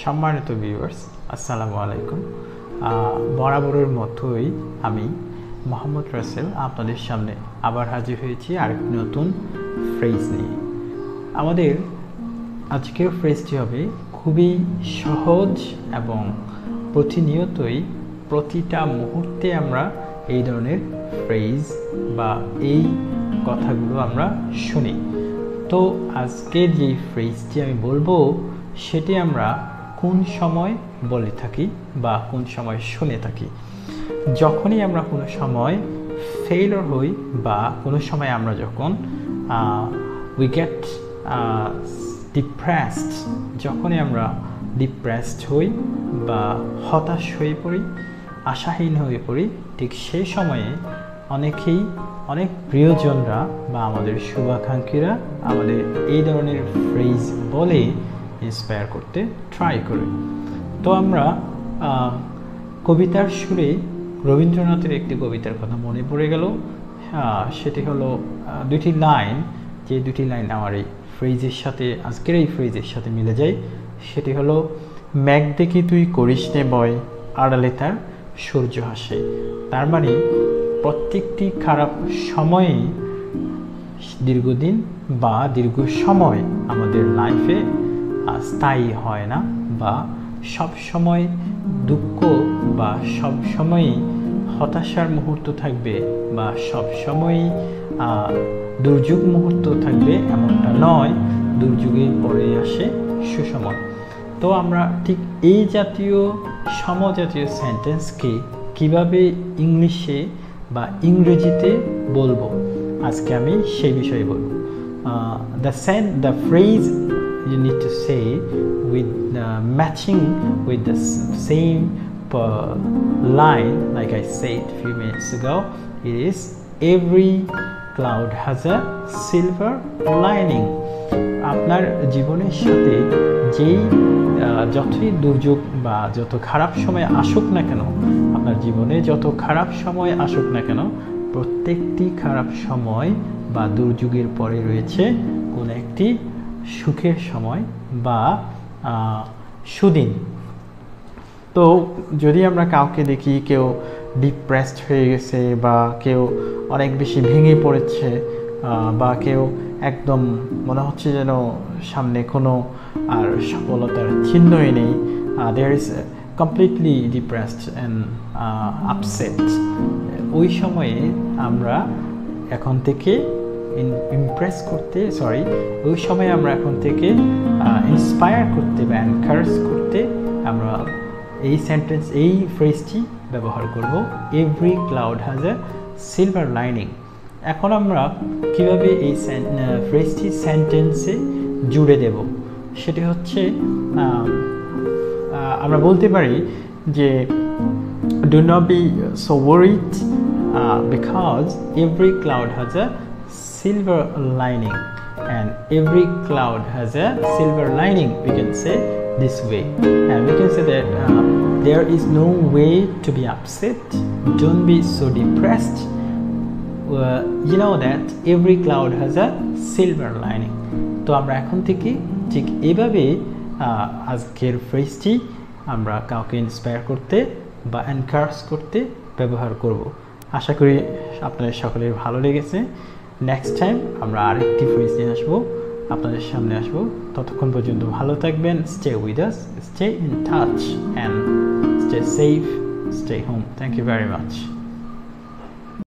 সম্মানিত ভিউয়ার্স, আসসালামু আলাইকুম। বরাবরের মতোই আমি মোহাম্মদ রাসেল আপনাদের সামনে আবার হাজির হয়েছি আরেকটি নতুন ফ্রেজ নিয়ে। আমাদের আজকের ফ্রেজটি হবে খুবই সহজ এবং প্রতিনিয়তই প্রতিটা মুহূর্তে আমরা এই ধরনের ফ্রেজ বা এই কথাগুলো আমরা শুনি। তো আজকে যে ফ্রেজটি আমি বলবো সেটি আমরা কোন সময় বলে থাকি বা কোন সময় শুনে থাকি। যখনই আমরা কোনো সময় ফেইলিওর হই বা কোনো সময় আমরা যখন উই গেট ডিপ্রেসড, যখনই আমরা ডিপ্রেসড হই বা হতাশ হয়ে পড়ি, আশাহীন হয়ে পড়ি, ঠিক সেই সময়ে অনেক প্রিয়জনরা বা আমাদের শুভাকাঙ্ক্ষীরা আমাদের এই ধরনের ফ্রেজ বলে ইন্সপায়ার করতে ট্রাই করে। তো আমরা কবিতার সুরে রবীন্দ্রনাথের একটি কবিতার কথা মনে পড়ে গেল। সেটি হলো দুটি লাইন, যে দুটি লাইন আমার এই ফ্রেজের সাথে, আজকের এই ফ্রেজের সাথে মিলে যায়। সেটি হলো, মেঘ দেখি তুই করিস নে বয়, আড়ালে তার সূর্য হাসে। তার মানে প্রত্যেকটি খারাপ সময়ে দীর্ঘদিন বা দীর্ঘ সময় আমাদের লাইফে স্থায়ী হয় না, বা সব সময় দুঃখ বা সব সময়ই হতাশার মুহূর্ত থাকবে বা সব সময়ই দুর্যোগ মুহূর্ত থাকবে এমনটা নয়। দুর্যোগের পরে আসে সুসময়। তো আমরা ঠিক এই জাতীয় সমজাতীয় সেন্টেন্সকে কিভাবে ইংলিশে বা ইংরেজিতে বলবো, আজকে আমি সেই বিষয়ে বলবো। The phrase you need to say with matching with the same line, like I said a few minutes ago, it is every cloud has a silver lining. আপনার জীবনের সাথে যেই যতই দুর্যোগ বা যত খারাপ সময় আসুক না কেন, আপনার জীবনে যত খারাপ সময় আসুক না কেন, প্রত্যেকটি খারাপ সময় বা দুর্যোগের পরে রয়েছে কোন একটি সুখের সময় বা সুদিন। তো যদি আমরা কাউকে দেখি কেউ ডিপ্রেসড হয়ে গেছে, বা কেউ অনেক বেশি ভেঙে পড়েছে, বা কেউ একদম মনে হচ্ছে যেন সামনে কোনো আর সফলতার চিহ্নই নেই, there is completely depressed and upset, ওই সময়ে আমরা এখন থেকে ওই সময় আমরা এখন থেকে ইন্সপায়ার করতে বা এনকারেজ করতে আমরা এই ফ্রেজটি ব্যবহার করব, every cloud has a silver lining. এখন আমরা কিভাবে এই ফ্রেজটি সেন্টেন্সে জুড়ে দেব, সেটি হচ্ছে আমরা বলতে পারি যে do not be so worried because every cloud has a silver lining, and every cloud has a silver lining, we can say this way, and we can say that there is no way to be upset, don't be so depressed, you know that every cloud has a silver lining. তো আমরা এখন থেকে ঠিক এভাবে আজকের ফ্রেজটি আমরা কাউকে inspire করতে বা এনকারেজ করতে ব্যবহার করব। আশা করি আপনাদের সকলের ভালো লেগেছে। নেক্সট টাইম আমরা আরেকটি ফ্রেজ নিয়ে আসবো, আপনাদের সামনে আসবো। ততক্ষণ পর্যন্ত ভালো থাকবেন। Stay with us, stay in touch, and stay safe, stay home. Thank you very much.